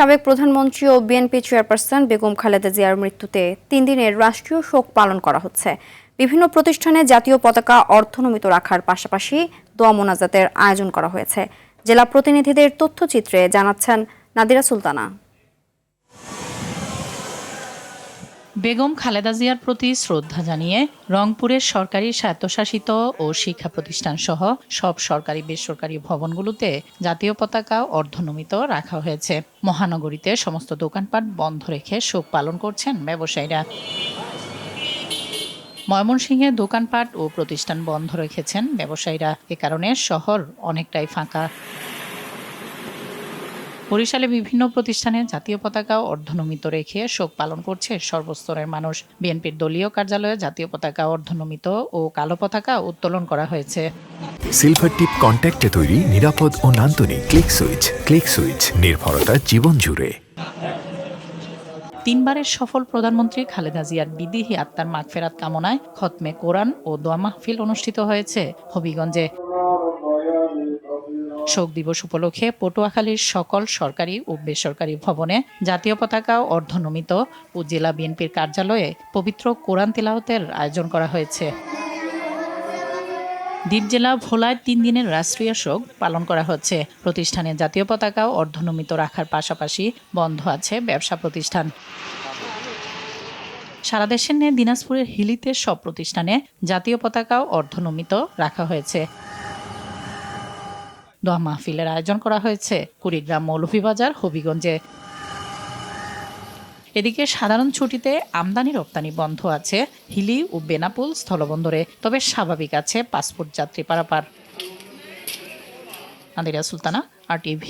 সাবেক প্রধানমন্ত্রী ও BNP chairperson Begum Khaleda জিয়ার মৃত্যুতে 3 দিনের রাষ্ট্রীয় শোক পালন করা হচ্ছে। বিভিন্ন প্রতিষ্ঠানে জাতীয় পতাকা অর্ধনমিত রাখার পাশাপাশি দোয়া মোনাজাতের আয়োজন করা হয়েছে। জেলা প্রতিনিধিদের তথ্যচিত্রে জানাচ্ছেন নাদিরা সুলতানা। বেগম খালেদা জিয়ার প্রতি শ্রদ্ধা জানিয়ে রংপুরের সরকারি স্বায়ত্তশাসিত ও শিক্ষা প্রতিষ্ঠান সহ সব সরকারি বেসরকারি ভবনগুলোতে জাতীয় পতাকা অর্ধনমিত রাখা হয়েছে। মহানগরীতে সমস্ত দোকানপাট বন্ধ রেখে শোক পালন করছেন ব্যবসায়ীরা। ময়মনসিংহে দোকানপাট ও প্রতিষ্ঠান বন্ধ রেখেছেন ব্যবসায়ীরা। এ কারণে শহর অনেকটাই ফাঁকা। বরিশালে বিভিন্ন প্রতিষ্ঠানে জাতীয় পতাকা অর্ধনমিত রেখে শোক পালন করছে সর্বস্তরের মানুষ। বিএনপির দলীয় কার্যালয়ে জাতীয় পতাকা অর্ধনমিত ও কালো পতাকা উত্তোলন করা হয়েছে। সিলভার টিপ কন্ট্যাক্টে তৈরি নিরাপদ ও নান্দনিক ক্লিক সুইচ নির্ভরতা জীবন জুড়ে। 3 বারের সফল প্রধানমন্ত্রী খালেদা জিয়ার বিদেহী আত্মার মাগফেরাত কামনায় খতমে কোরআন ও দোয়া মাহফিল অনুষ্ঠিত হয়েছে হবিগঞ্জে। শোক দিবস উপলক্ষে পটুয়াখালীর সকল সরকারি ও বেসরকারি ভবনে জাতীয় পতাকা অর্ধনমিত ও জেলা বিএনপির কার্যালয়ে পবিত্র কোরআন তিলাওয়াতের আয়োজন করা হয়েছে। দ্বীপ জেলা ভোলায় 3 দিনের রাষ্ট্রীয় শোক পালন করা হচ্ছে। প্রতিষ্ঠানে জাতীয় পতাকা অর্ধনমিত রাখার পাশাপাশি বন্ধ আছে ব্যবসা প্রতিষ্ঠান। সারা দেশের ন্যায় দিনাজপুরের হিলিতে সব প্রতিষ্ঠানে জাতীয় পতাকা অর্ধনমিত রাখা হয়েছে। দোয়া মাহফিলের আয়োজন করা হয়েছে কুড়িগ্রাম মৌলভীবাজার হবিগঞ্জে। এদিকে সাধারণ ছুটিতে আমদানি রপ্তানি বন্ধ আছে হিলি ও বেনাপুল স্থলবন্দরে, তবে স্বাভাবিক আছে পাসপোর্ট যাত্রী পারাপার। নাদিরা সুলতানা, RTV।